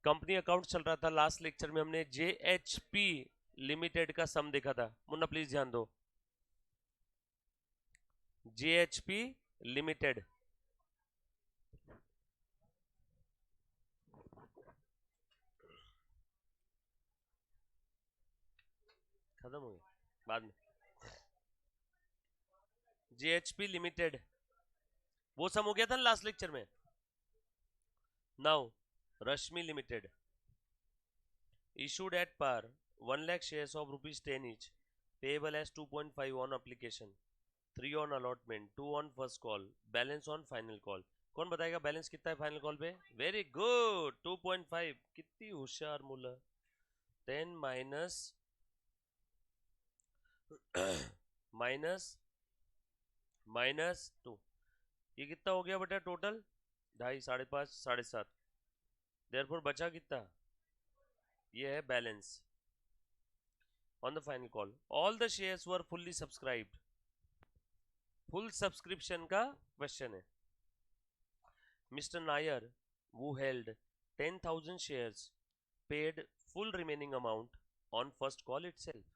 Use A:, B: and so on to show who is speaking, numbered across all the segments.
A: Company account चल रहा था। लास्ट लेक्चर में हमने JHP लिमिटेड का सम देखा था। मुन्ना प्लीज ध्यान दो, JHP लिमिटेड खत्म हो गया बाद में। JHP लिमिटेड वो सम हो गया था ना लास्ट लेक्चर में। Now Rashmi limited issued at par 1 lakh shares of rupees 10 each, payable as 2.5 on application, 3 on allotment, 2 on first call, balance on final call। कौन बताएगा बैलेंस कितना है फाइनल कॉल पे? Very good, 2.5। कितनी होशियार मुला। 10 minus minus minus 2, ये कितना हो गया बेटा टोटल? 2.5, 5.5, 7.5। देयरफॉर बचा कितना? ये है balance on the final call. All the shares were fully subscribed. Full subscription का क्वेश्चन है। Mister Nair who held 10,000 shares paid full remaining amount on first call itself।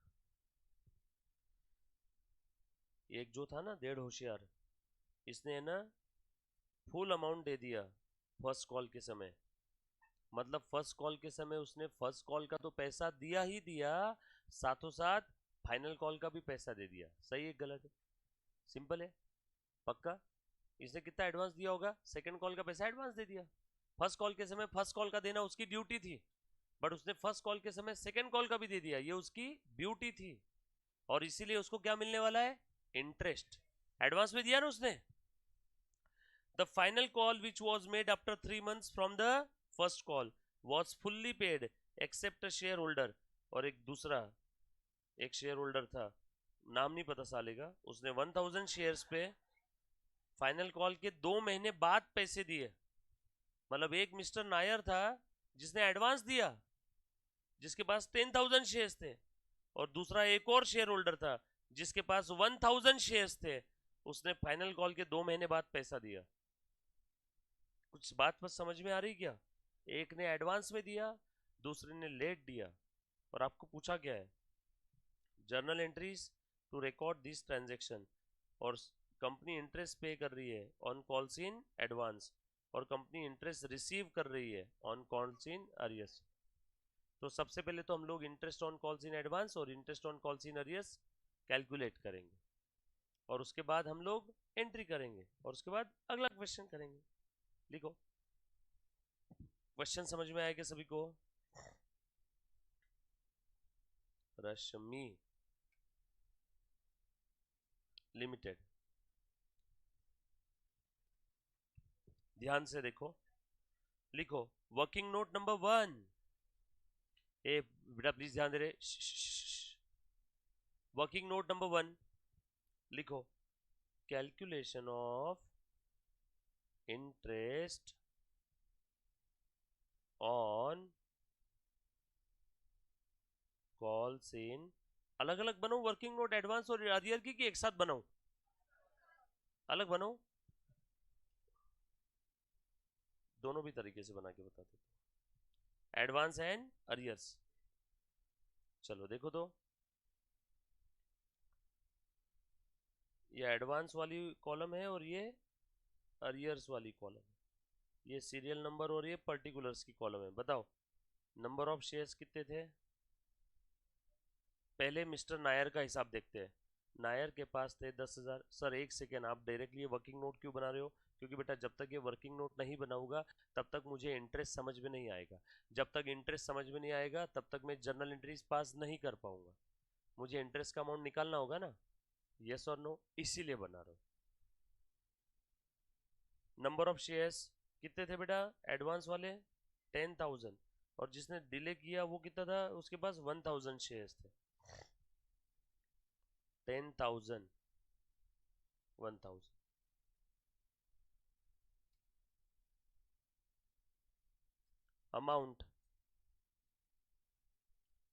A: एक जो था ना डेढ़ होशियार, इसने है ना फुल अमाउंट दे दिया फर्स्ट कॉल के समय। मतलब फर्स्ट कॉल के समय उसने फर्स्ट कॉल का तो पैसा दिया ही दिया, साथों साथ फाइनल कॉल का भी पैसा दे दिया। सही है गलत है? सिंपल है, पक्का। इसने कितना एडवांस दिया होगा? सेकंड कॉल का पैसा एडवांस दे दिया। फर्स्ट कॉल के समय फर्स्ट कॉल का देना उसकी ड्यूटी थी, बट उसने फर्स्ट कॉल के समय सेकंड कॉल का भी दे दिया, ये उसकी ड्यूटी थी। और इसीलिए उसको क्या मिलने वाला है? इंटरेस्ट। एडवांस में दिया ना उसने। The final call which was made after 3 months from the first call was fully paid except a share holder. और एक दूसरा एक शेयर होल्डर था, नाम नहीं पता साले का, उसने 1000 शेयर्स पे फाइनल कॉल के 2 महीने बाद पैसे दिए। मतलब एक मिस्टर नायर था जिसने एडवांस दिया, जिसके पास 10,000 शेयर्स थे, और दूसरा एक और शेयर होल्डर था जिसके पास 1000 शेयर्स थे। उसने फाइनल कॉल के 2 महीने बाद पैसा दिया। कुछ बात बस समझ में आ रही क्या? एक ने एडवांस में दिया, दूसरे ने लेट दिया। और आपको पूछा क्या है? Journal entries to record this transaction. और कंपनी इंटरेस्ट पे कर रही है ऑन कॉल्स इन एडवांस, और कंपनी इंटरेस्ट रिसीव कर रही है ऑन कॉल्स इन अरियर्स। तो सबसे पहले तो हम लोग interest on calls in advance और interest on calls in arrears calculate करेंगे, और उसके बाद हम लोग एंट्री करेंगे, और उसके बाद अगला क्वेश्चन करेंगे। लिखो, क्वेश्चन समझ में आया क्या सभी को? रश्मि लिमिटेड, ध्यान से देखो, लिखो वर्किंग नोट नंबर 1। ए बेटा प्लीज ध्यान दे रहे। वर्किंग नोट नंबर 1 लिखो, calculation of interest on calls इन। अलग अलग बनाओ वर्किंग नोट एडवांस और अरियर की, कि एक साथ बनाओ? अलग बनाओ, दोनों भी तरीके से बना के बताते थे, एडवांस एंड अरियर्स। चलो देखो तो, ये एडवांस वाली कॉलम है और ये अरियर्स वाली कॉलम है। ये सीरियल नंबर और ये पर्टिकुलर्स की कॉलम है। बताओ नंबर ऑफ शेयर्स कितने थे? पहले मिस्टर नायर का हिसाब देखते हैं। नायर के पास थे 10,000। सर एक सेकेंड, आप डायरेक्टली वर्किंग नोट क्यों बना रहे हो? क्योंकि बेटा जब तक ये वर्किंग नोट नहीं बना होगा तब तक मुझे इंटरेस्ट समझ में नहीं आएगा। जब तक इंटरेस्ट समझ में नहीं आएगा तब तक मैं जर्नल एंट्रीज पास नहीं कर पाऊंगा। मुझे इंटरेस्ट का अमाउंट निकालना होगा ना, यस और नो, इसीलिए बना रहा हूँ। नंबर ऑफ शेयर्स कितने थे बेटा एडवांस वाले? 10,000। और जिसने डिले किया वो कितना था? उसके पास 1000 शेयर्स थे। 10,000 1000। अमाउंट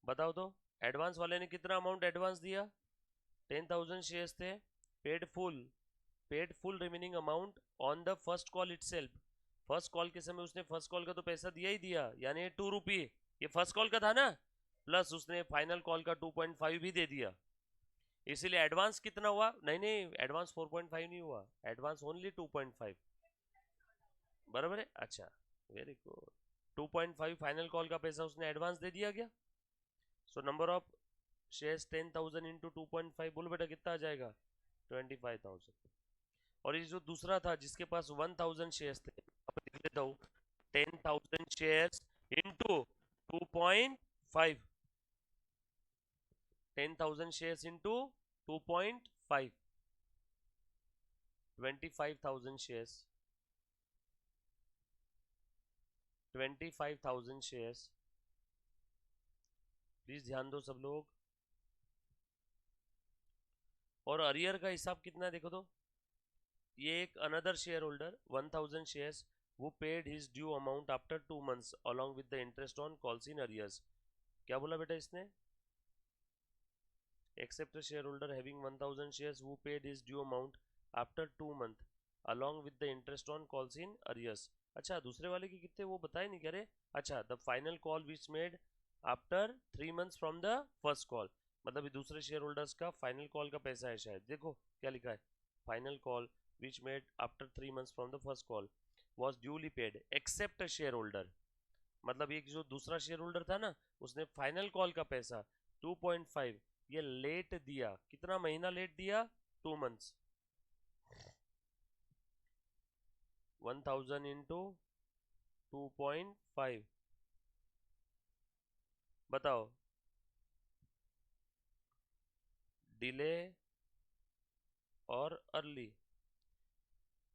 A: बताओ तो, एडवांस वाले ने कितना अमाउंट एडवांस दिया? 10,000 शेयर्स थे। Paid full remaining amount on the first call itself. First call के समय उसने फर्स्ट कॉल का तो पैसा दिया ही दिया, यानी 2 रुपये, ये फर्स्ट कॉल का था ना, प्लस उसने फाइनल कॉल का 2.5 भी दे दिया, इसीलिए एडवांस कितना हुआ? नहीं नहीं, एडवांस 4.5 नहीं हुआ, एडवांस ओनली 2.5। बराबर है, अच्छा, वेरी गुड। 2.5 फाइनल कॉल का पैसा उसने एडवांस दे दिया गया। So number of shares 10,000 into 2.5, बोलो बेटा कितना आ जाएगा? 25,000। और ये जो दूसरा था जिसके पास 1,000 शेयर्स थे, अब लिख लेता हूँ, 10,000 shares into 2.5, 10,000 shares into 2.5, 25,000 shares, 25,000 shares. Please ध्यान दो सब लोग। और अरियर का हिसाब कितना है देखो तो, ये एक अनदर शेयर होल्डर 1,000 शेयर्स वो paid his due amount after 2 months along with the interest on calls in arrears। क्या बोला बेटा इसने? Except shareholder having 1,000 shares who paid his due amount after 2 months along with the interest on calls in arrears। अच्छा, दूसरे वाले की कितने वो बताए नहीं, कह रहे अच्छा the final call which made after 3 months from the first call, मतलब दूसरे शेयर होल्डर्स का फाइनल कॉल का पैसा है शायद। देखो क्या लिखा है, final call which made after 3 months from the first call was duly paid except a shareholder, मतलब एक जो दूसरा शेयर होल्डर था ना उसने फाइनल कॉल का पैसा 2.5 ये लेट दिया। कितना महीना लेट दिया? 2 months। 1,000 इंटू 2.5, बताओ, डिले और अर्ली।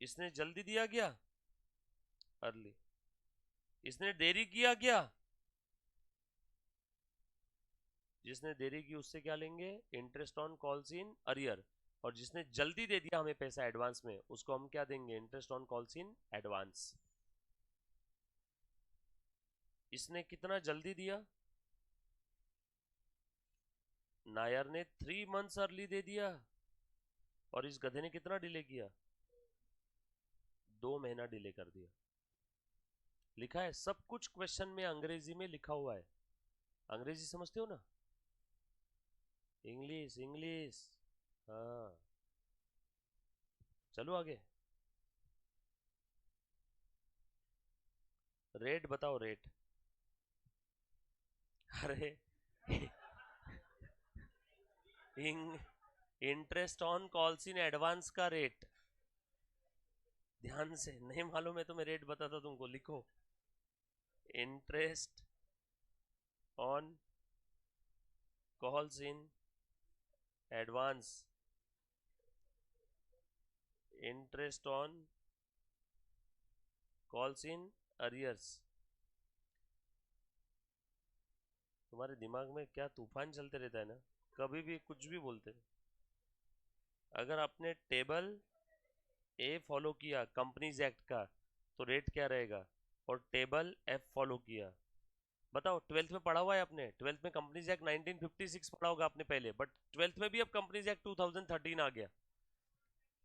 A: इसने जल्दी दिया क्या? अर्ली। इसने देरी किया क्या? जिसने देरी की उससे क्या लेंगे? Interest on calls in arrear. और जिसने जल्दी दे दिया हमें पैसा एडवांस में, उसको हम क्या देंगे? Interest on calls in advance. इसने कितना जल्दी दिया? नायर ने 3 months अर्ली दे दिया, और इस गधे ने कितना डिले किया? 2 महीना डिले कर दिया। लिखा है सब कुछ क्वेश्चन में अंग्रेजी में लिखा हुआ है। अंग्रेजी समझते हो ना? इंग्लिश इंग्लिश, हाँ। चलो आगे, रेट बताओ, रेट। अरे interest on calls in advance का रेट, ध्यान से, नहीं मालूम है तो मैं रेट बताता तुमको, लिखो interest on calls in advance, interest on calls in arrears. तुम्हारे दिमाग में क्या तूफान चलते रहता है ना, कभी भी कुछ भी बोलते हैं। अगर आपने टेबल ए फॉलो किया कंपनीज एक्ट का तो रेट क्या रहेगा, और टेबल एफ फॉलो किया, बताओ। 12th में पढ़ा हुआ है आपने, 12th में कंपनीज एक्ट 1956 पढ़ा होगा आपने पहले, बट 12th में भी अब कंपनीज एक्ट 2013 आ गया,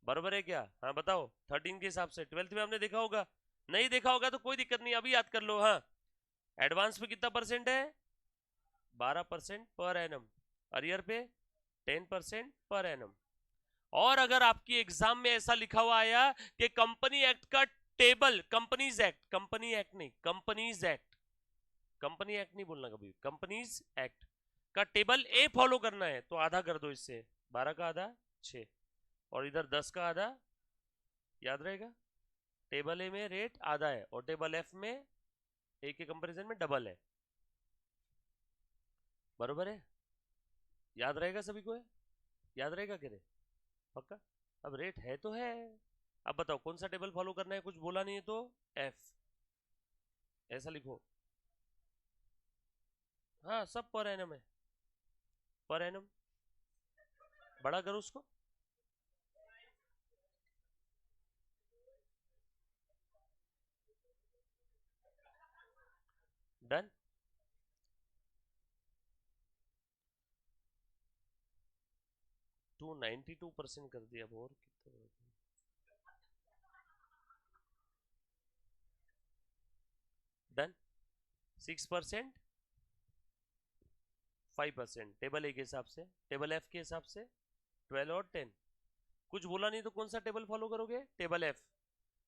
A: बराबर है क्या? हाँ बताओ, 13 के हिसाब से 12th में आपने देखा होगा, नहीं देखा होगा तो कोई दिक्कत नहीं, अभी याद कर लो। हाँ, एडवांस पे कितना परसेंट है? 12% पर एनम, अरियर पे 10% पर एनम। और अगर आपकी एग्जाम में ऐसा लिखा हुआ आया कि कंपनी एक्ट का table, companies act, company act नहीं, कंपनीज एक्ट, कंपनी एक्ट नहीं बोलना कभी, कंपनीज एक्ट का टेबल ए फॉलो करना है तो आधा कर दो इससे, 12 का आधा 6, और इधर 10 का आधा, याद रहेगा। टेबल ए में रेट आधा है और टेबल एफ में ए के कंपैरिजन में डबल है, बरोबर है? याद रहेगा सभी को? है याद रहेगा क्या रे? पक्का? अब रेट है तो है। अब बताओ कौन सा टेबल फॉलो करना है, कुछ बोला नहीं है तो एफ ऐसा लिखो। हाँ सब पर एनम है, पर एनम, बड़ा करो उसको। डन। 292% कर दिया, अब और कितना? डन। 6%, 5%, टेबल ए के हिसाब से, टेबल एफ के हिसाब से 12 और 10। कुछ बोला नहीं तो कौन सा टेबल फॉलो करोगे? Table F.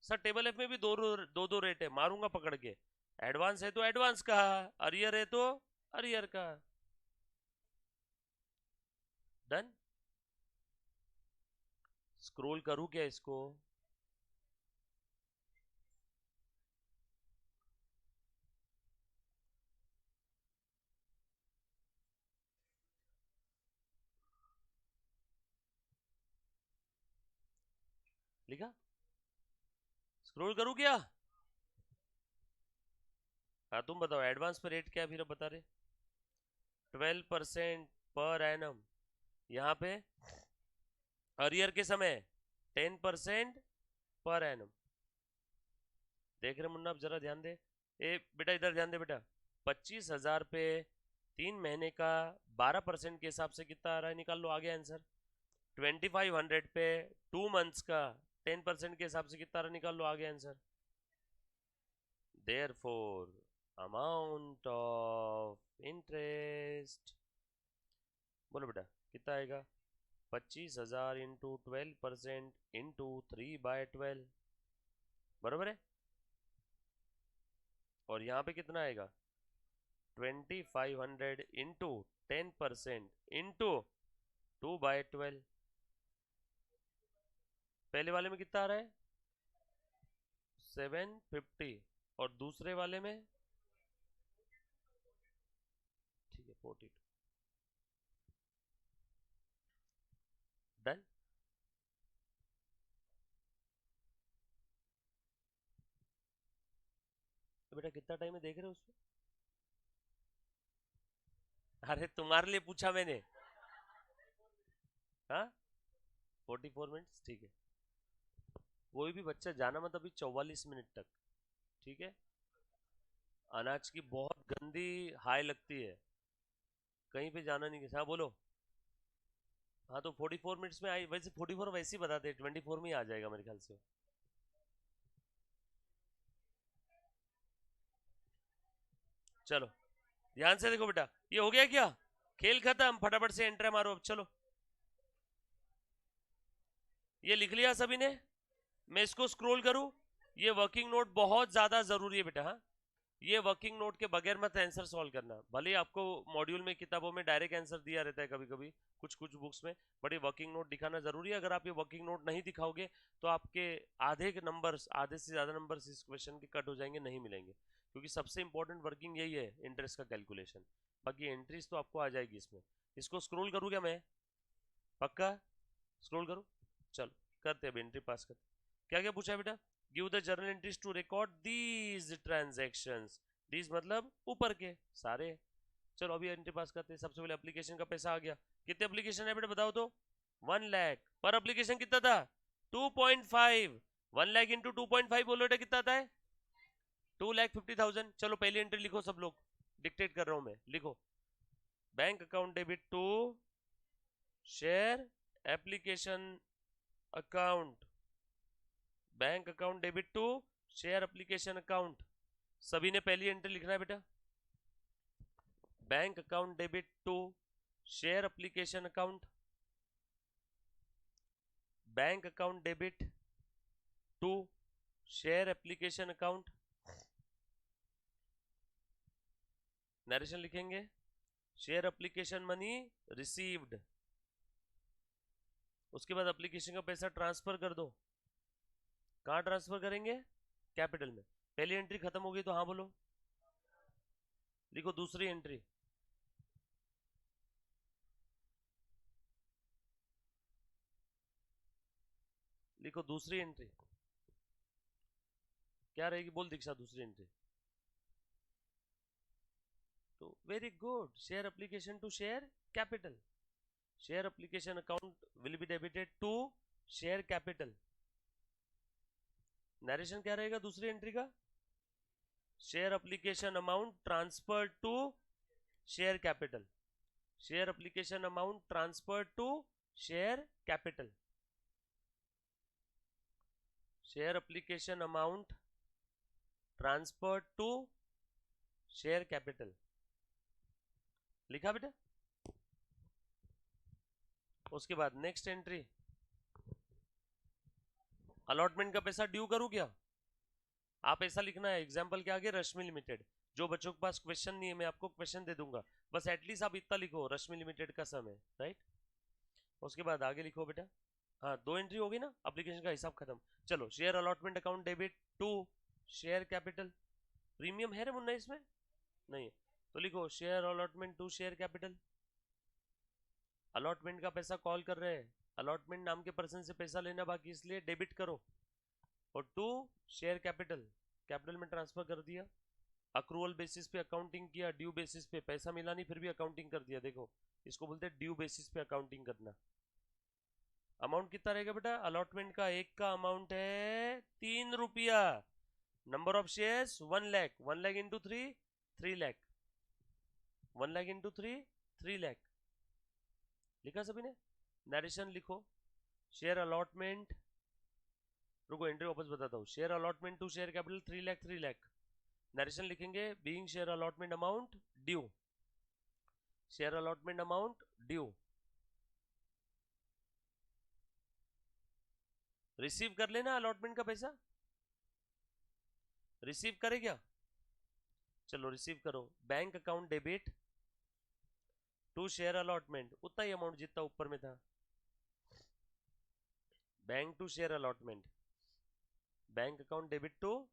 A: Sir table F में भी दो रेट है, मारूंगा पकड़ के। एडवांस है तो एडवांस का, अरियर है तो अरियर का। डन। स्क्रॉल करूं क्या इसको? लिखा? स्क्रॉल करूं क्या? हाँ तुम बताओ एडवांस पे रेट क्या है, फिर अब बता रहे। 12% पर एनम। यहाँ पे अरियर के समय 10% पर एनम। देख रहे मुन्ना? अब जरा ध्यान दे। ए बेटा इधर ध्यान दे बेटा। 25,000 पे 3 महीने का 12% के हिसाब से कितना आ रहा है, निकाल लो, आ गया आंसर। 2500 पे 2 मंथ्स का 10% के हिसाब से कितना आ रहा है, निकाल लो, आ गया answer. Therefore amount of interest, बोलो बेटा कितना आएगा? 25,000 इंटू 12% इंटू 3/12, बराबर है। और यहाँ पे कितना आएगा? 2500 इंटू 10% इंटू 2/12। पहले वाले में कितना आ रहा है? 750। और दूसरे वाले में ठीक है 42। डन। तो बेटा कितना टाइम है देख रहे हो उसमें? अरे तुम्हारे लिए पूछा मैंने। हाँ 44 मिनट्स, ठीक है। कोई भी बच्चा जाना मत अभी 44 मिनट तक, ठीक है। अनाज की बहुत गंदी हाई लगती है, कहीं पे जाना नहीं। हाँ बोलो। हाँ तो 44 मिनट्स में आई, वैसे 44 वैसे ही बताते, 24 में ही आ जाएगा मेरे ख्याल से। चलो ध्यान से देखो बेटा, ये हो गया क्या? खेल खत्म, फटाफट से एंट्री मारो अब, चलो। ये लिख लिया सभी ने? मैं इसको स्क्रॉल करूं? ये वर्किंग नोट बहुत ज्यादा जरूरी है बेटा। हाँ ये वर्किंग नोट के बगैर मत आंसर सॉल्व करना, भले ही आपको मॉड्यूल में किताबों में डायरेक्ट आंसर दिया रहता है कभी कभी, कुछ कुछ बुक्स में, बट ये वर्किंग नोट दिखाना जरूरी है। अगर आप ये वर्किंग नोट नहीं दिखाओगे तो आपके आधे के नंबर्स, आधे से ज्यादा नंबर्स इस क्वेश्चन के कट हो जाएंगे, नहीं मिलेंगे। क्योंकि सबसे इंपॉर्टेंट वर्किंग यही है, इंटरेस्ट का कैलकुलेशन। बाकी एंट्रीज तो आपको आ जाएगी इसमें। इसको स्क्रोल करूँ क्या मैं? पक्का स्क्रोल करूँ? चलो करते अब एंट्री पास करते। क्या क्या पूछा है बेटा? Give the journal entries to record these transactions. These मतलब ऊपर के सारे। चलो अभी एंट्री पास करते हैं। सबसे पहले एप्लीकेशन का पैसा आ गया। कितने एप्लीकेशन है बेटा बताओ तो? 1 लाख पर एप्लीकेशन। कितना था? 2.5। 1 लाख इंटू 2.5 बोलो बेटा कितना आता है? 2,50,000। चलो पहली एंट्री लिखो सब लोग, डिक्टेट कर रहा हूं मैं, लिखो। Bank account debit to share application account. Bank account debit to share application account. सभी ने पहली एंट्री लिखना है बेटा। Bank account debit to share application account. Bank account debit to share application account. Narration लिखेंगे। Share application money received. उसके बाद application का पैसा ट्रांसफर कर दो। कहाँ ट्रांसफर करेंगे? कैपिटल में। पहली एंट्री खत्म हो गई तो हाँ बोलो। लिखो दूसरी एंट्री। लिखो दूसरी एंट्री क्या रहेगी, बोल दीक्षा दूसरी एंट्री। तो very good, share application to share capital. Share application account will be debited to share capital. Narration क्या रहेगा दूसरी एंट्री का? Share application amount transfer to share capital. Share application amount transfer to share capital. Share application amount transfer to share capital लिखा बेटा। उसके बाद next entry, allotment का पैसा ड्यू करूं क्या? आप ऐसा लिखना है एग्जाम्पल के आगे रश्मि लिमिटेड। जो बच्चों के पास क्वेश्चन नहीं है मैं आपको क्वेश्चन दे दूंगा, बस एटलीस्ट आप इतना लिखो रश्मि लिमिटेड का सम है, राइट। उसके बाद आगे लिखो बेटा। हाँ, 2 एंट्री होगी ना, एप्लीकेशन का हिसाब खत्म। चलो, share allotment account debit to share capital. Premium है रे मुन्ना इसमें? नहीं है, तो लिखो share allotment to share capital. Allotment का पैसा कॉल कर रहे हैं, अलॉटमेंट नाम के पर्सन से पैसा लेना बाकी इसलिए डेबिट करो, और टू शेयर कैपिटल, कैपिटल में ट्रांसफर कर दिया। अक्रूवल बेसिस पे अकाउंटिंग किया, ड्यू बेसिस पे पैसा मिला नहीं फिर भी अकाउंटिंग कर दिया। देखो इसको बोलते हैं ड्यू बेसिस पे अकाउंटिंग करना। अमाउंट कितना रहेगा बेटा? अलॉटमेंट का एक का अमाउंट है 3 रुपया। Number of shares 1 lakh, 1 lakh into 3, 3 lakh, 1 lakh into 3, 3 lakh. लिखा सभी ने? नरेशन लिखो, शेयर अलॉटमेंट, रुको एंट्री वापस बताता हूँ। Share allotment to share capital 3 lakh, 3 lakh. Narration लिखेंगे being share allotment amount due, share allotment amount due. Receive कर लेना अलॉटमेंट का पैसा, रिसीव करे क्या? चलो रिसीव करो। Bank account debit to share allotment, उतना ही अमाउंट जितना ऊपर में था। Bank to share allotment, bank account debit to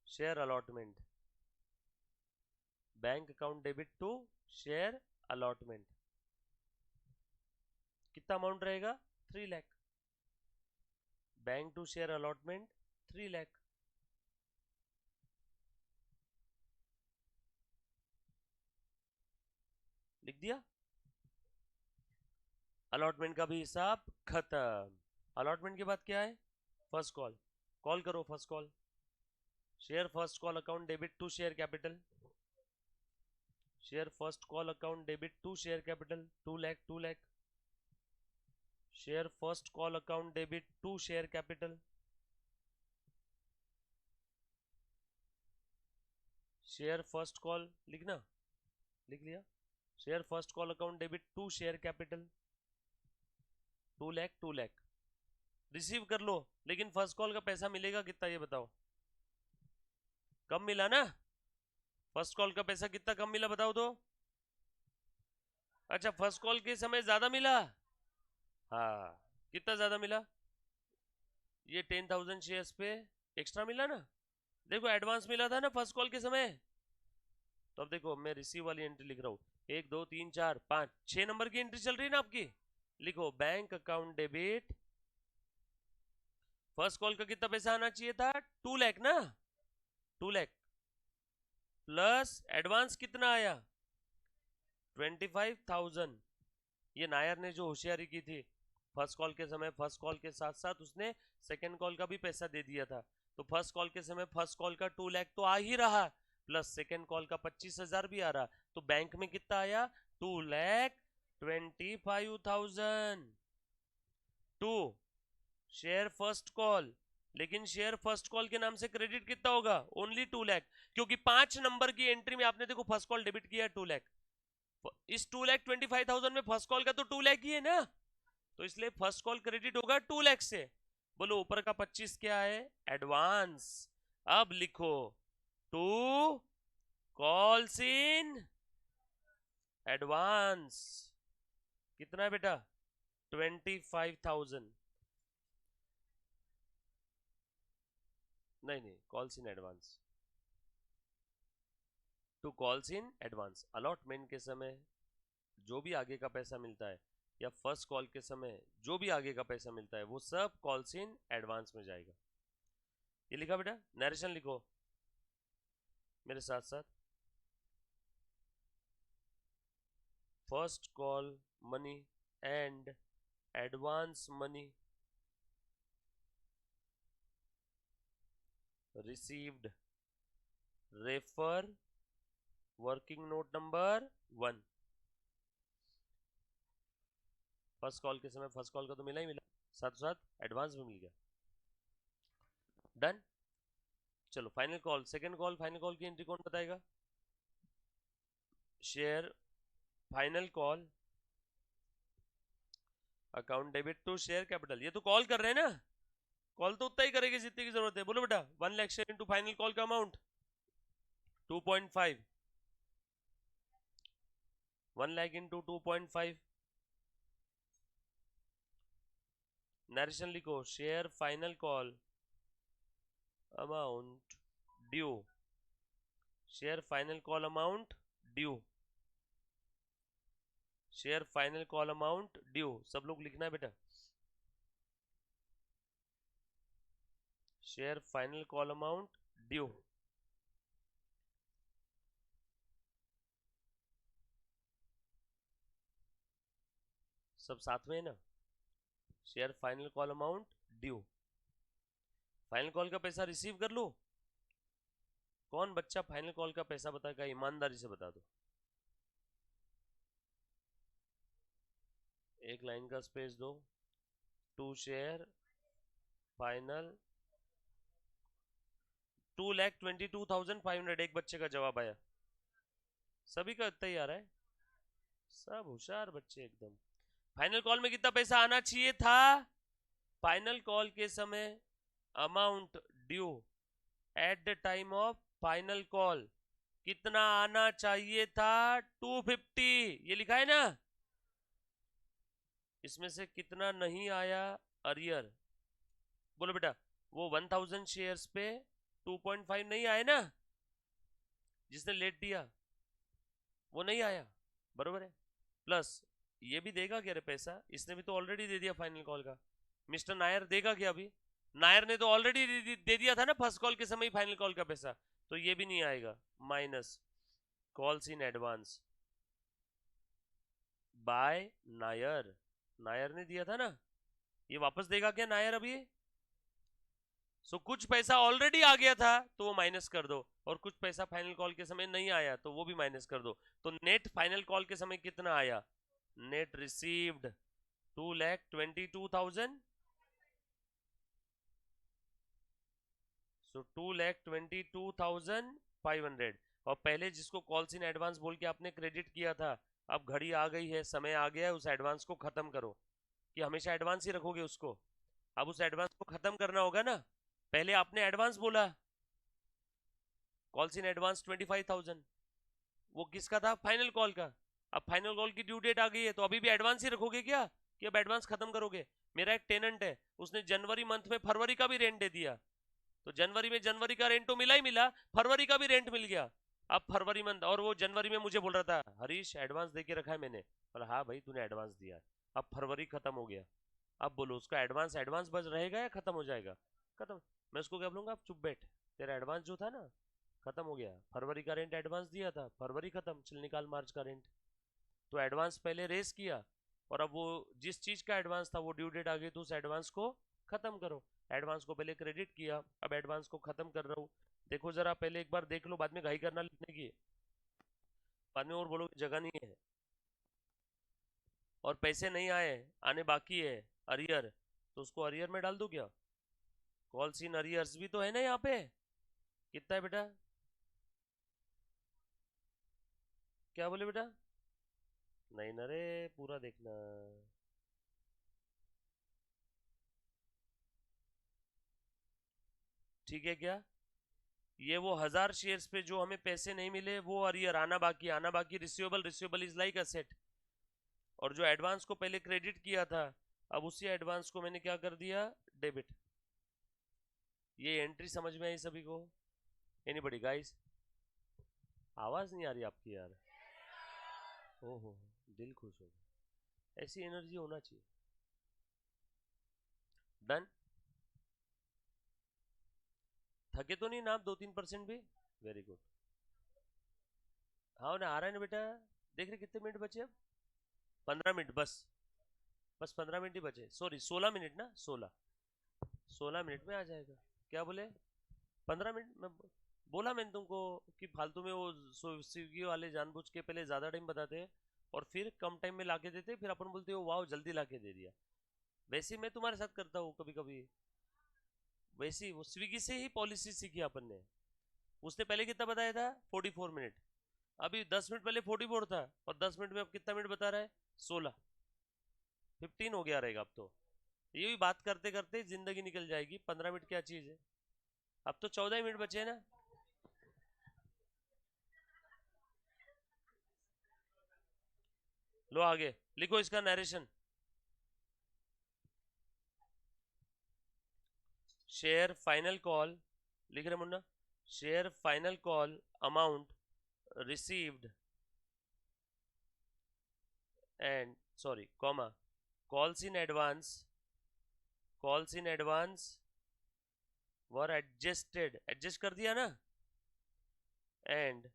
A: share allotment, bank account debit to share allotment. कितना अमाउंट रहेगा? 3 lakh. Bank to share allotment 3 lakh. लिख दिया। अलॉटमेंट का भी हिसाब खत्म। अलॉटमेंट के बाद क्या है? First call. कॉल करो first call. Share first call account debit to share capital, share first call account debit to share capital 2 lakh, 2 lakh. Share first call account debit to share capital, share first call लिखना, लिख लिया। Share first call account debit to share capital 2 lakh, 2 lakh. Receive कर लो, लेकिन first call का पैसा मिलेगा कितना ये बताओ? कम मिला ना? फर्स्ट कॉल का पैसा कितना कम मिला बताओ तो? अच्छा, फर्स्ट कॉल के समय ज्यादा मिला। हाँ, कितना ज्यादा मिला? ये 10,000 शेयर्स पे एक्स्ट्रा मिला ना। देखो एडवांस मिला था ना फर्स्ट कॉल के समय। तो अब देखो मैं रिसीव वाली एंट्री लिख रहा हूँ, 1 2 3 4 5 6 नंबर की एंट्री चल रही है ना आपकी। लिखो bank account debit, first call का कितना पैसा आना चाहिए था? 2 लाख ना, 2 लाख प्लस एडवांस कितना आया? 25,000। ये नायर ने जो होशियारी की थी, फर्स्ट कॉल के समय फर्स्ट कॉल के साथ साथ उसने सेकंड कॉल का भी पैसा दे दिया था। तो फर्स्ट कॉल के समय फर्स्ट कॉल का 2 लाख तो आ ही रहा, प्लस सेकंड कॉल का 25,000 भी आ रहा। तो बैंक में कितना आया? 2,25,000 टू शेयर फर्स्ट कॉल। लेकिन शेयर फर्स्ट कॉल के नाम से क्रेडिट कितना होगा? ओनली 2 लाख, क्योंकि 5 नंबर की एंट्री में आपने देखो फर्स्ट कॉल डेबिट किया 2 लाख। इस 2,25,000 में फर्स्ट कॉल का तो 2 लाख ही है ना, तो इसलिए फर्स्ट कॉल क्रेडिट होगा 2 लाख से। बोलो ऊपर का 25 क्या है? एडवांस। अब लिखो टू कॉल्स इन एडवांस। कितना है बेटा? 25,000। नहीं नहीं, calls in advance, to calls in advance. Allotment के समय जो भी आगे का पैसा मिलता है, या फर्स्ट कॉल के समय जो भी आगे का पैसा मिलता है, वो सब कॉल्स इन एडवांस में जाएगा। ये लिखा बेटा? नरेशन लिखो मेरे साथ साथ। First call money and advance money received, refer working note number 1। First call के समय फर्स्ट कॉल का तो मिला ही मिला, साथ साथ एडवांस भी मिल गया। डन। चलो final call, second call, final call की एंट्री कौन बताएगा? Share final call account debit to share capital. ये तो कॉल कर रहे हैं ना, कॉल तो उतना ही करेगी जितने की जरूरत है। बोलो बेटा 1 lakh share into final call का अमाउंट 2.5, 1 लाख इंटू 2.5। नरेशन लिखो, share final call amount due, share final call amount due, share final call amount due. सब लोग लिखना है बेटा, share final call amount due. सब साथ में है ना, share final call amount due. Final call का पैसा रिसीव कर लो। कौन बच्चा फाइनल कॉल का पैसा बताएगा, ईमानदारी से बता दो। एक लाइन का स्पेस दो। टू शेयर फाइनल 2,22,500 एक बच्चे का जवाब आया। सभी का इतना ही आ रहा है, सब होशियार बच्चे एकदम। फाइनल कॉल में कितना पैसा आना चाहिए था? फाइनल कॉल के समय amount due at the time of final call कितना आना चाहिए था? 250। ये लिखा है ना, इसमें से कितना नहीं आया? अरियर। बोलो बेटा, वो 1000 शेयर्स पे 2.5 नहीं आए ना, जिसने लेट दिया वो नहीं आया, बरोबर है। प्लस ये भी देगा क्या रे पैसा? इसने भी तो ऑलरेडी दे दिया फाइनल कॉल का। मिस्टर नायर देगा क्या अभी? नायर ने तो ऑलरेडी दे दिया था ना फर्स्ट कॉल के समय फाइनल कॉल का पैसा, तो ये भी नहीं आएगा। Minus calls in advance by Nair, Nair ने दिया था ना, ये वापस देगा क्या नायर अभी? सो कुछ पैसा ऑलरेडी आ गया था तो वो माइनस कर दो, और कुछ पैसा फाइनल कॉल के समय नहीं आया तो वो भी माइनस कर दो। तो नेट फाइनल कॉल के समय कितना आया? Net received 2,22,000। सो 2,22,500। और पहले जिसको कॉल्स इन एडवांस बोल के आपने क्रेडिट किया था, अब घड़ी आ गई है, समय आ गया है, उस एडवांस को खत्म करो। कि हमेशा एडवांस ही रखोगे उसको? अब उस एडवांस को खत्म करना होगा ना। पहले आपने एडवांस बोला, कॉल्स इन एडवांस 25,000, वो किसका था? फाइनल कॉल का। अब फाइनल कॉल की ड्यू डेट आ गई है, तो अभी भी एडवांस ही रखोगे क्या कि अब एडवांस खत्म करोगे? मेरा एक टेनेंट है, उसने जनवरी मंथ में फरवरी का भी रेंट दे दिया, तो जनवरी में जनवरी का रेंट तो मिला ही मिला, फरवरी का भी रेंट मिल गया। अब फरवरी मंथ, और वो जनवरी में मुझे बोल रहा था, हरीश एडवांस दे के रखा है मैंने। बोला हाँ भाई तूने एडवांस दिया। अब फरवरी खत्म हो गया, अब बोलो उसका एडवांस एडवांस बच रहेगा या खत्म हो जाएगा? खत्म। मैं उसको क्या बोलूंगा, अब चुप बैठ, तेरा एडवांस जो था ना खत्म हो गया। फरवरी का रेंट एडवांस दिया था, फरवरी खत्म, चल निकाल मार्च का रेंट। तो एडवांस पहले रेस किया, और अब वो जिस चीज का एडवांस था वो ड्यू डेट आ गई, तो उस एडवांस को खत्म करो। एडवांस को पहले क्रेडिट किया, अब एडवांस को खत्म कर रहा हूँ। देखो जरा, पहले एक बार देख लो, बाद में घाई करना लिखने की, बाद में और बोलो जगह नहीं है। और पैसे नहीं आए, आने बाकी है, अरियर, तो उसको अरियर में डाल दो क्या? कॉल्स इन अरियर्स भी तो है ना यहाँ पे। कितना है बेटा? क्या बोले बेटा? नहीं ना रे, पूरा देखना। ठीक है क्या? ये वो 1000 शेयर्स पे जो हमें पैसे नहीं मिले वो अरियर, आना बाकी, आना बाकी। Receivable, receivable is like asset. और जो एडवांस को पहले क्रेडिट किया था, अब उसी एडवांस को मैंने क्या कर दिया? डेबिट। ये एंट्री समझ में आई सभी को? Anybody guys? आवाज नहीं आ रही आपकी यार। ओहो, दिल खुश हो गया, ऐसी एनर्जी होना चाहिए। डन? थके तो नहीं ना आप 2-3% भी? Very good. हाँ ना, आ रहा है ना बेटा। देख रहे कितने मिनट बचे अब? 15 मिनट बस, बस 15 मिनट ही बचे। सॉरी 16 मिनट ना, 16 मिनट में आ जाएगा। क्या बोले? 15 मिनट में बोला मैंने तुमको कि फालतू में वो स्विगी वाले जानबूझ के पहले ज़्यादा टाइम बताते हैं और फिर कम टाइम में लाके देते, फिर अपन बोलते हो वाह जल्दी लाके दे दिया। वैसे ही मैं तुम्हारे साथ करता हूँ कभी कभी। वैसे ही वो स्विगी से ही पॉलिसी सीखी अपन ने। उसने पहले कितना बताया था? 44 मिनट। अभी 10 मिनट पहले 44 था और 10 मिनट में अब कितना मिनट बता रहा है? 16। 15 हो गया रहेगा अब तो। ये भी बात करते करते जिंदगी निकल जाएगी। 15 मिनट क्या चीज है। अब तो 14 मिनट बचे हैं ना। लो आगे लिखो इसका नरेशन। शेयर फाइनल कॉल, लिख रहे मुन्ना। Share final call amount received and sorry comma calls in advance, calls in advance were adjusted, adjust कर दिया ना, and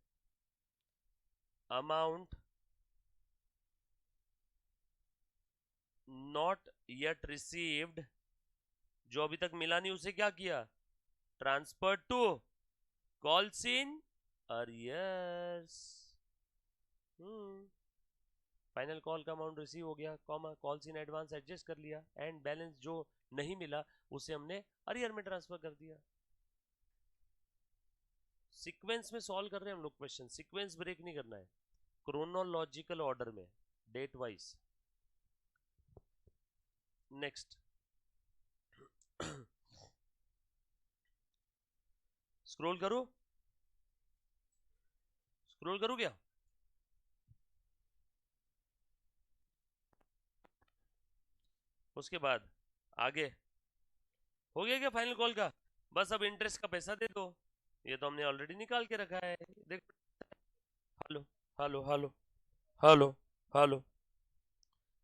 A: amount not yet received, जो अभी तक मिला नहीं उसे क्या किया? Transfer to calls in arrears. Final call का अमाउंट रिसीव हो गया, comma calls in advance adjust कर लिया, एंड बैलेंस जो नहीं मिला उसे हमने अरियर में ट्रांसफर कर दिया। सीक्वेंस में सॉल्व कर रहे हैं हम लोग क्वेश्चन, सीक्वेंस ब्रेक नहीं करना है, क्रोनोलॉजिकल ऑर्डर में, डेट वाइज। नेक्स्ट स्क्रॉल करूं, स्क्रॉल करूं क्या? उसके बाद आगे हो गया क्या फाइनल कॉल का? बस अब इंटरेस्ट का पैसा दे दो, ये तो हमने ऑलरेडी निकाल के रखा है, देख। Hello hello hello hello hello.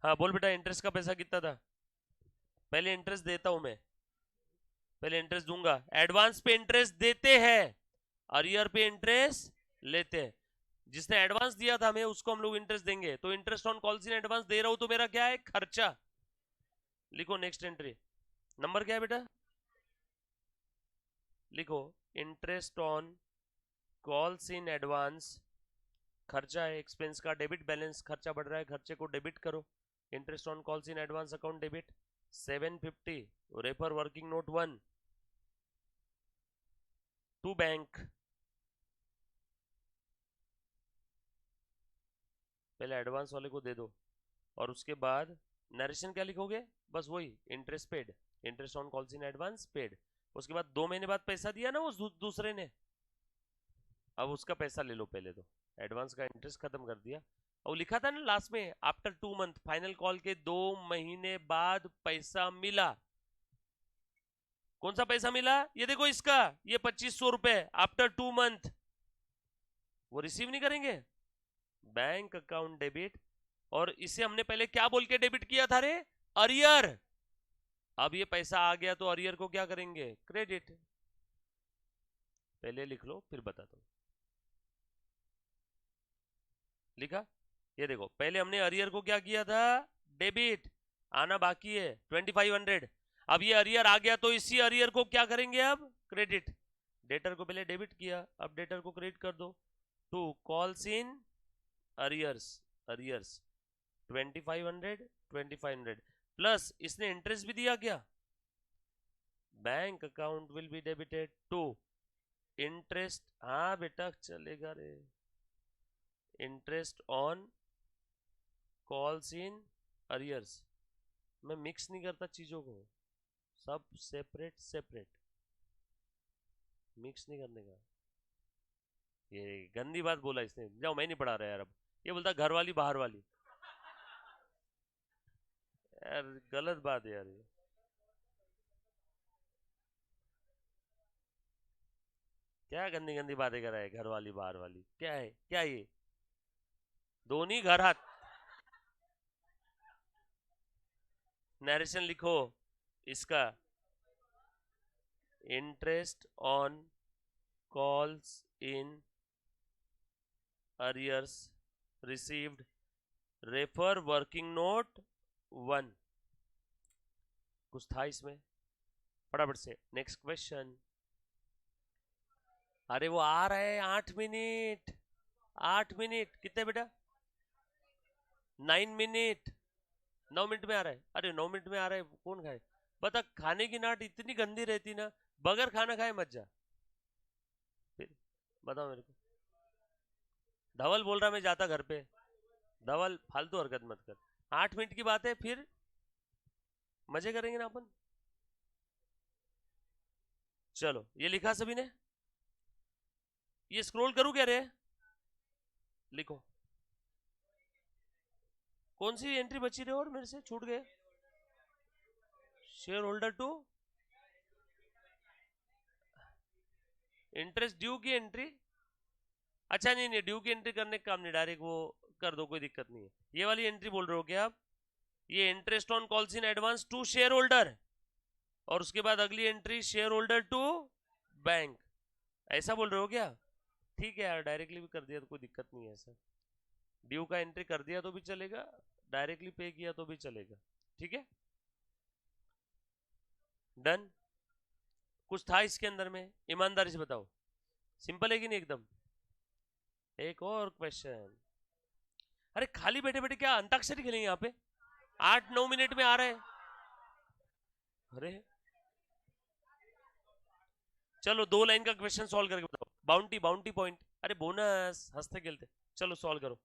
A: हाँ बोल बेटा, इंटरेस्ट का पैसा कितना था? पहले इंटरेस्ट देता हूं मैं, पहले इंटरेस्ट दूंगा। एडवांस पे इंटरेस्ट देते हैं, अरियर पे इंटरेस्ट लेते हैं। जिसने एडवांस दिया था हमें उसको हम लोग इंटरेस्ट देंगे, तो interest on calls in advance दे रहा हूं तो मेरा क्या है? खर्चा। लिखो नेक्स्ट एंट्री, नंबर क्या है बेटा? लिखो interest on calls in advance, खर्चा है एक्सपेंस का, डेबिट बैलेंस, खर्चा बढ़ रहा है, खर्चे को डेबिट करो। Interest on calls in advance account debit 750, refer working note 1 to bank. पहले एडवांस वाले को दे दो और उसके बाद नरेशन क्या लिखोगे? बस वही interest paid, interest on calls in advance paid. उसके बाद 2 महीने बाद पैसा दिया ना वो दूसरे ने, अब उसका पैसा ले लो पहले तो। एडवांस का इंटरेस्ट खत्म कर दिया। और लिखा था ना लास्ट में, आफ्टर 2 मंथ, फाइनल कॉल के 2 महीने बाद पैसा मिला। कौन सा पैसा मिला? ये देखो इसका, ये 2500 रुपए आफ्टर 2 मंथ। वो रिसीव नहीं करेंगे, बैंक अकाउंट डेबिट। और इसे हमने पहले क्या बोल के डेबिट किया था रे? अरियर। अब ये पैसा आ गया तो अरियर को क्या करेंगे? क्रेडिट। पहले लिख लो फिर बताता हूं। लिखा? ये देखो पहले हमने अरियर को क्या किया था? डेबिट। आना बाकी है 2500। अब ये अरियर आ गया तो इसी अरियर को क्या करेंगे अब? क्रेडिट। डेटर को पहले डेबिट किया, अब डेटर को क्रेडिट कर दो। To calls in arrears, arrears 2500 प्लस इसने इंटरेस्ट भी दिया क्या? Bank account will be debited to interest. हाँ बेटा चलेगा रे, interest on calls in arrears. मैं मिक्स नहीं करता चीजों को, सब सेपरेट सेपरेट, मिक्स नहीं करने का। ये गंदी बात बोला इसने, जाओ मैं नहीं पढ़ा रहा यार अब। ये बोलता घर वाली बाहर वाली, यार गलत बात है यार ये। क्या गंदी गंदी बातें कर रहा है? घर वाली बाहर वाली क्या है? क्या ये दोनों घर हाथ? नरेशन लिखो इसका, interest on calls in arrears received, refer working note 1। कुछ था इसमें, फटाफट से नेक्स्ट क्वेश्चन। अरे वो आ रहा है 8 मिनट, 8 मिनट कितने बेटा? 9 मिनट, 9 मिनट में आ रहा है। अरे 9 मिनट में आ रहा है, कौन खाए? बता, खाने की नाट इतनी गंदी रहती ना, बगैर खाना खाए मत जा। फिर बताओ मेरे को, धवल बोल रहा मैं जाता घर पे। धवल फालतू हरकत मत कर। 8 मिनट की बात है, फिर मजे करेंगे ना अपन। चलो ये लिखा सभी ने? ये स्क्रॉल करूं क्या रे? लिखो। कौन सी एंट्री बची रे और मेरे से छूट गए? Share holder to interest due की एंट्री। अच्छा नहीं नहीं, ड्यू की एंट्री करने का काम नहीं, डायरेक्ट वो कर दो, कोई दिक्कत नहीं है। ये वाली एंट्री बोल रहे हो क्या आप? ये interest on calls in advance to share holder, और उसके बाद अगली entry share holder to bank, ऐसा बोल रहे हो क्या? ठीक है यार, डायरेक्टली भी कर दिया तो कोई दिक्कत नहीं है। ऐसा ड्यू का एंट्री कर दिया तो भी चलेगा, डायरेक्टली पे किया तो भी चलेगा। ठीक है, डन। कुछ था इसके अंदर में? ईमानदारी से बताओ, सिंपल है कि नहीं एकदम? एक और क्वेश्चन। अरे खाली बैठे बैठे क्या अंताक्षरी खेलेंगे यहाँ पे? 8-9 मिनट में आ रहे हैं। अरे चलो 2 लाइन का क्वेश्चन सॉल्व करके बताओ। बाउंटी बाउंटी पॉइंट, अरे बोनस, हंसते खेलते। चलो सॉल्व करो,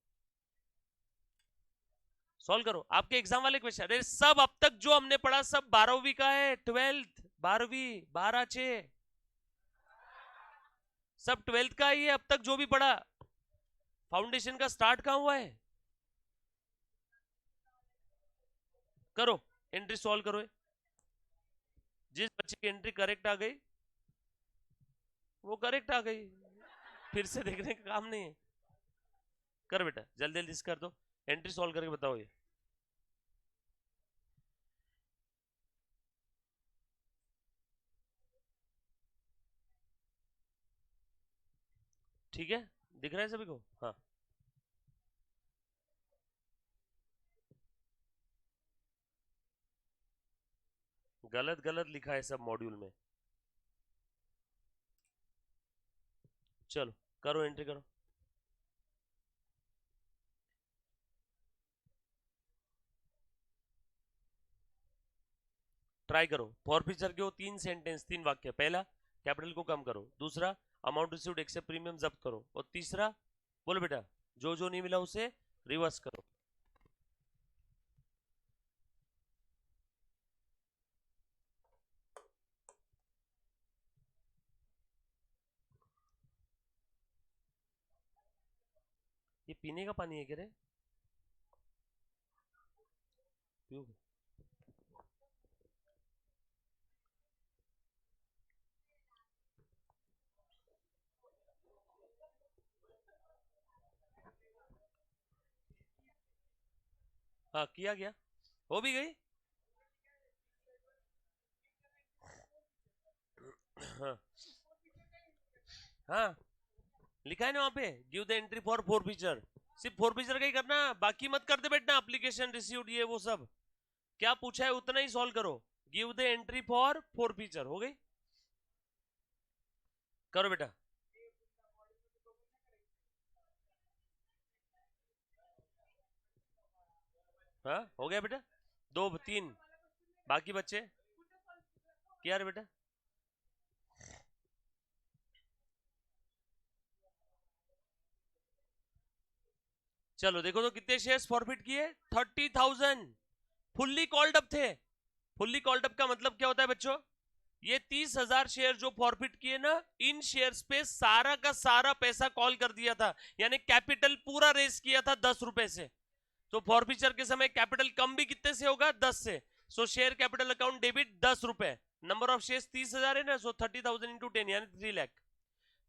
A: सॉल्व करो आपके एग्जाम वाले क्वेश्चन। अरे सब अब तक जो हमने पढ़ा सब 12वीं का है, 12th 12वीं 12-6 सब 12th का ही है अब तक जो भी पढ़ा। फाउंडेशन का स्टार्ट कहां हुआ है? करो एंट्री सॉल्व करो। जिस बच्चे की एंट्री करेक्ट आ गई वो करेक्ट आ गई, फिर से देखने का काम नहीं है। कर बेटा जल्दी जल्दी कर दो, एंट्री सॉल्व करके बताओ ये। ठीक है, दिख रहा है सभी को? हाँ। गलत गलत लिखा है सब मॉड्यूल में। चलो करो एंट्री करो। ट्राई करो। फॉर फीचर के हो 3 सेंटेंस 3 वाक्य। पहला, कैपिटल को कम करो। दूसरा, अमाउंट रिसीव्ड एक्सेप्ट प्रीमियम जब्त करो। और तीसरा, बोलो बेटा, जो जो नहीं मिला उसे रिवर्स करो। ये पीने का पानी है क्या रे? पियो। हाँ किया गया, हो भी गई। हाँ हाँ, लिखा है ना वहां पे, give the entry for four feature. सिर्फ फोर फीचर का ही करना, बाकी मत कर दे बैठना, एप्लीकेशन रिसीव्ड ये वो सब। क्या पूछा है उतना ही सॉल्व करो। Give the entry for four feature हो गई। करो बेटा। हाँ हो गया बेटा, 2-3 बाकी बच्चे। किया रे बेटा। चलो देखो तो कितने शेयर्स फॉरफिट किए? 30,000। फुल्ली कॉल्ड अप थे। फुल्ली कॉल्ड अप का मतलब क्या होता है बच्चों? ये 30,000 शेयर जो फॉरफिट किए ना, इन शेयर्स पे सारा का सारा पैसा कॉल कर दिया था, यानी कैपिटल पूरा रेस किया था 10 रुपए से। तो फॉरफीचर के समय कैपिटल कम भी कितने से होगा? 10 से। सो शेयर कैपिटल अकाउंट डेबिट 10 रुपए। नंबर ऑफ शेयर 30,000 है ना, सो 30,000 इंटू 10 यानी 3 लाख।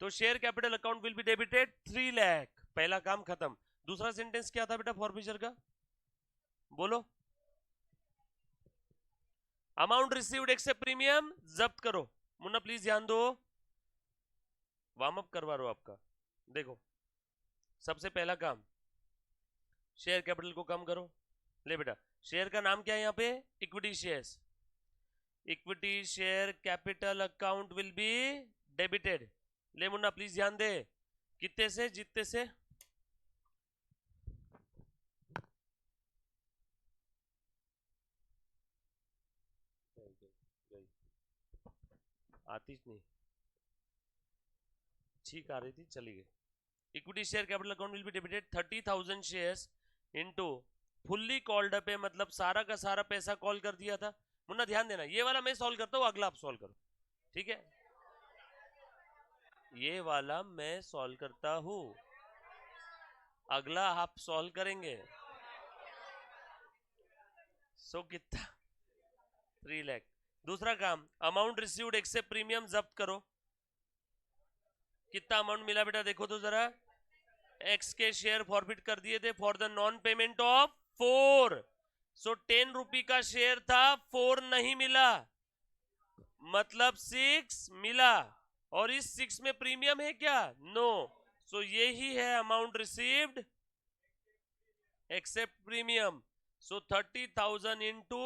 A: तो share capital account will be debited 3 lakh. पहला काम खत्म। दूसरा सेंटेंस क्या था बेटा फॉरफीचर का? बोलो। अमाउंट रिसीव्ड एक्सेप्ट प्रीमियम जब्त करो। मुन्ना प्लीज ध्यान दो, वार्म अप करवा रहा हूं आपका। देखो, सबसे पहला काम, शेयर कैपिटल को कम करो। ले बेटा, शेयर का नाम क्या है यहाँ पे? Equity shares. Equity share capital account will be debited. ले मुन्ना प्लीज ध्यान दे, कितने से? जितने से आती नहीं, छींक आ रही थी, चली गई। Equity share capital account will be debited 30,000 shares into fully called up है, मतलब सारा का सारा पैसा कॉल कर दिया था। मुन्ना ध्यान देना, ये वाला मैं सॉल्व करता हूँ, अगला आप सॉल्व करो, ठीक है? ये वाला मैं सॉल्व करता हूँ, अगला आप सॉल्व करेंगे। सो कितना? 3 लाख। दूसरा काम, अमाउंट रिसीव्ड एक्सेप्ट प्रीमियम जब्त करो। कितना अमाउंट मिला बेटा, देखो तो जरा। एक्स के शेयर फॉरफिट कर दिए थे for the non payment of 4। सो 10 रुपी का शेयर था, 4 नहीं मिला, मतलब 6 मिला। और इस 6 में प्रीमियम है क्या? नो। सो यही है अमाउंट रिसीव्ड एक्सेप्ट प्रीमियम। सो 30,000 इंटू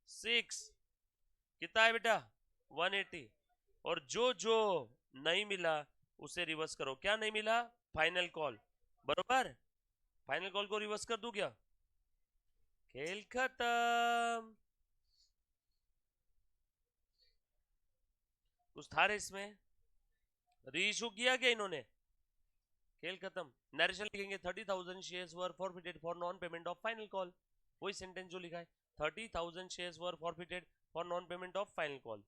A: 6 कितना है बेटा? 180। और जो जो नहीं मिला उसे रिवर्स करो। क्या नहीं मिला? फाइनल कॉल, बरोबर? फाइनल कॉल को रिवर्स कर दूं क्या? खेल खत्म। कुछ था रे इसमें? रीइशू किया क्या इन्होंने? खेल खत्म। नरेशन लिखेंगे 30,000 shares were forfeited for non payment of final call. वही सेंटेंस जो लिखा है, 30,000 shares were forfeited for non payment of final call.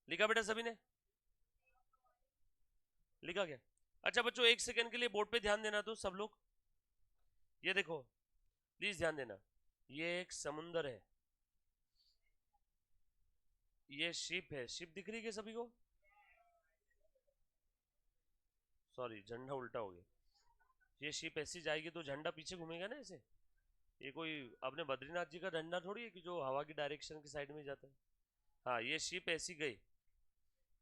A: लिखा बेटा सभी ने? लिखा क्या? अच्छा बच्चों, एक सेकंड के लिए बोर्ड पे ध्यान देना तो सब लोग। ये देखो, प्लीज ध्यान देना, ये एक समुंदर है, ये शिप है। शिप दिख रही है क्या सभी को? सॉरी, झंडा उल्टा हो गया। ये शिप ऐसी जाएगी तो झंडा पीछे घूमेगा ना ऐसे। ये कोई अपने बद्रीनाथ जी का झंडा थोड़ी है कि जो हवा की डायरेक्शन की साइड में जाता है। हाँ, ये शिप ऐसी गई,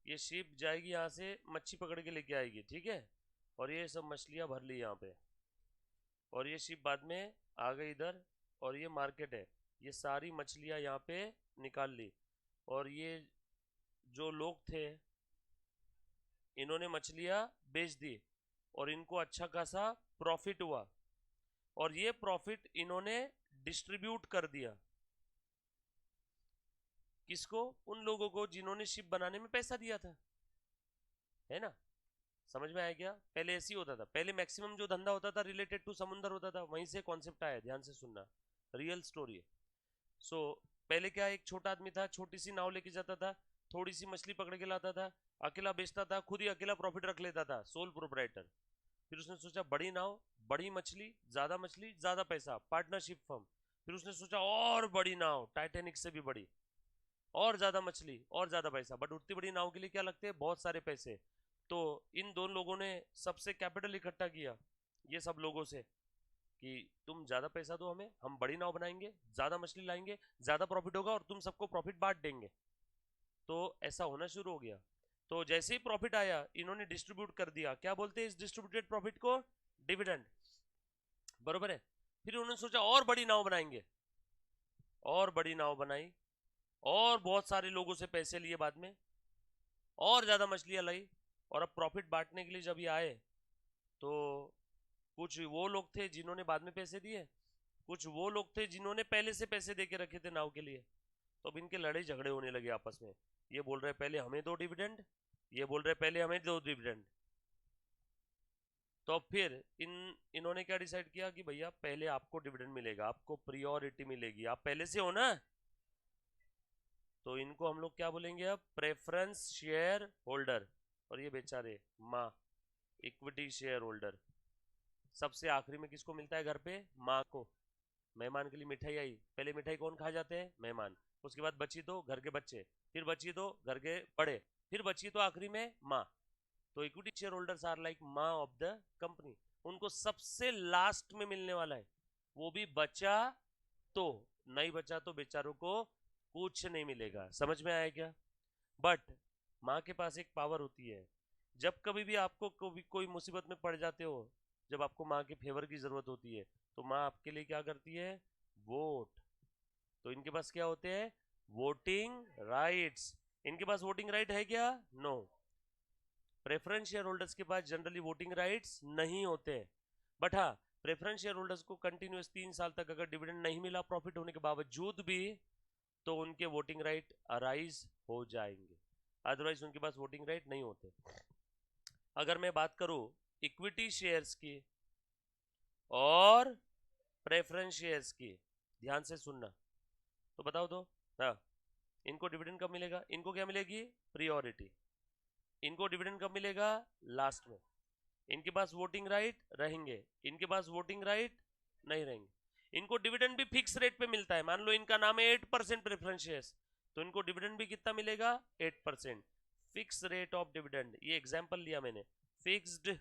A: ये शिप जाएगी यहाँ से, मच्छी पकड़ के लेके आएगी, ठीक है? और ये सब मछलियाँ भर ली यहाँ पे, और ये शिप बाद में आ गई इधर, और ये मार्केट है, ये सारी मछलियाँ यहाँ पे निकाल ली। और ये जो लोग थे, इन्होंने मछलियाँ बेच दी, और इनको अच्छा खासा प्रॉफिट हुआ, और ये प्रॉफिट इन्होंने डिस्ट्रीब्यूट कर दिया। किसको? उन लोगों को जिन्होंने शिप बनाने में पैसा दिया था, है ना? समझ में आया क्या? पहले ऐसे ही होता था, पहले मैक्सिमम जो धंधा होता था रिलेटेड टू समुंदर होता था, वहीं से कॉन्सेप्ट आया, ध्यान से सुनना, रियल स्टोरी है। सो पहले क्या, एक छोटा आदमी था, छोटी सी नाव लेके जाता था, थोड़ी सी मछली पकड़ के लाता था, अकेला बेचता था, खुद ही अकेला प्रॉफिट रख लेता था, सोल प्रोप्राइटर। फिर उसने सोचा बड़ी नाव, बड़ी मछली ज्यादा पैसा, पार्टनरशिप फर्म। फिर उसने सोचा और बड़ी नाव, टाइटैनिक से भी बड़ी, और ज्यादा मछली और ज्यादा पैसा, बट उतनी बड़ी नाव के लिए क्या लगते हैं? बहुत सारे पैसे। तो इन दोनों लोगों ने सबसे कैपिटल इकट्ठा किया, ये सब लोगों से, कि तुम ज्यादा पैसा दो हमें, हम बड़ी नाव बनाएंगे, ज्यादा मछली लाएंगे, ज्यादा प्रॉफिट होगा, और तुम सबको प्रॉफिट बांट देंगे। तो ऐसा होना शुरू हो गया। तो जैसे ही प्रॉफिट आया, इन्होंने डिस्ट्रीब्यूट कर दिया। क्या बोलते हैं इस डिस्ट्रीब्यूटेड प्रॉफिट को? डिविडेंड, बरोबर है? फिर उन्होंने सोचा और बड़ी नाव बनाएंगे, और बड़ी नाव बनाई, और बहुत सारे लोगों से पैसे लिए बाद में, और ज्यादा मछलियां लाई। और अब प्रॉफिट बांटने के लिए जब ये आए, तो कुछ वो लोग थे जिन्होंने बाद में पैसे दिए, कुछ वो लोग थे जिन्होंने पहले से पैसे दे के रखे थे नाव के लिए। तो अब इनके लड़ाई झगड़े होने लगे आपस में। ये बोल रहे पहले हमें दो डिविडेंड, ये बोल रहे पहले हमें दो डिविडेंड। तो अब फिर इन्होंने क्या डिसाइड किया कि भैया पहले आपको डिविडेंड मिलेगा, आपको प्रियोरिटी मिलेगी, आप पहले से हो ना। तो इनको हम लोग क्या बोलेंगे अब? Preference share holder. और ये बेचारे माँ, इक्विटी शेयर होल्डर। सबसे आखिरी में किसको मिलता है घर पे? माँ को। मेहमान के लिए मिठाई आई, पहले मिठाई कौन खा जाते हैं? मेहमान। उसके बाद बची तो घर के बच्चे, फिर बची तो घर के बड़े, फिर बची तो आखिरी में माँ। तो equity share holders are like माँ ऑफ द कंपनी। उनको सबसे लास्ट में मिलने वाला है, वो भी बचा तो, नहीं बचा तो बेचारों को कुछ नहीं मिलेगा। समझ में आया क्या? बट माँ के पास एक पावर होती है, जब कभी भी आपको कोई मुसीबत में पड़ जाते हो, जब आपको माँ के फेवर की जरूरत होती है, तो माँ आपके लिए क्या करती है? वोट। तो इनके पास क्या होते हैं? Voting rights. इनके पास वोटिंग राइट है क्या? नो। प्रेफरेंस शेयर होल्डर्स के पास जनरली वोटिंग राइट्स नहीं होते, बट हाँ, प्रेफरेंस शेयर होल्डर्स को कंटिन्यूस 3 साल तक अगर डिविडेंड नहीं मिला प्रॉफिट होने के बावजूद भी, तो उनके वोटिंग राइट अराइज हो जाएंगे, अदरवाइज उनके पास वोटिंग राइट नहीं होते। अगर मैं बात करूं इक्विटी शेयर्स की और प्रेफरेंस शेयर्स की, ध्यान से सुनना, तो बताओ तो। हाँ, इनको डिविडेंड कब मिलेगा? इनको क्या मिलेगी? प्रियोरिटी। इनको डिविडेंड कब मिलेगा? लास्ट में। इनके पास वोटिंग राइट रहेंगे, इनके पास वोटिंग राइट नहीं रहेंगे। इनको डिविडेंड भी फिक्स रेट पे मिलता है। मान लो इनका नाम है 8% प्रेफरेंस शेयर्स, तो इनको डिविडेंड भी कितना मिलेगा? 8%। फिक्स रेट ऑफ डिविडेंड, ये एग्जांपल लिया मैंने, फिक्स्ड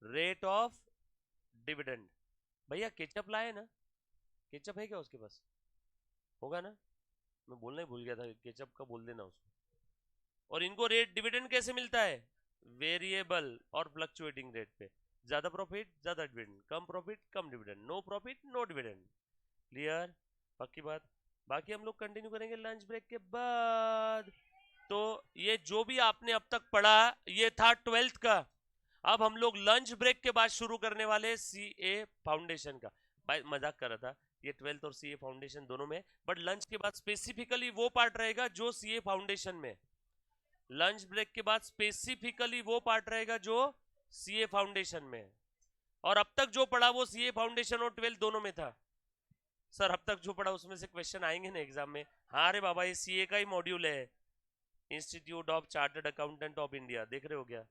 A: रेट ऑफ डिविडेंड। भैया केचप लाए ना? केचप है क्या उसके पास? होगा ना? मैं बोलना ही भूल गया था, केचप का बोल देना उसको। और इनको रेट डिविडेंड कैसे मिलता है? वेरिएबल और फ्लक्चुएटिंग रेट पे। ज्यादा प्रॉफिट ज्यादा डिविडेंड, कम प्रॉफिट कम dividend, no profit no dividend. Clear? पक्की बात। बाकी हम लोग कंटिन्यू करेंगे लंच ब्रेक के बाद। तो ये जो भी आपने अब तक पढ़ा ये था 12th का। अब हम लोग लंच ब्रेक के बाद शुरू करने वाले सीए फाउंडेशन का। भाई मजाक कर रहा था, ये 12th और सीए फाउंडेशन दोनों में, बट लंच के बाद स्पेसिफिकली वो पार्ट रहेगा जो सीए फाउंडेशन में। लंच ब्रेक के बाद स्पेसिफिकली वो पार्ट रहेगा जो सीए फाउंडेशन में है। और अब तक जो पढ़ा वो सीए फाउंडेशन और 12th दोनों में था। सर अब तक जो पढ़ा उसमें से क्वेश्चन आएंगे ना एग्जाम में? हाँ रे बाबा, ये सीए का ही मॉड्यूल है, institute of chartered accountant of India, देख रहे हो क्या?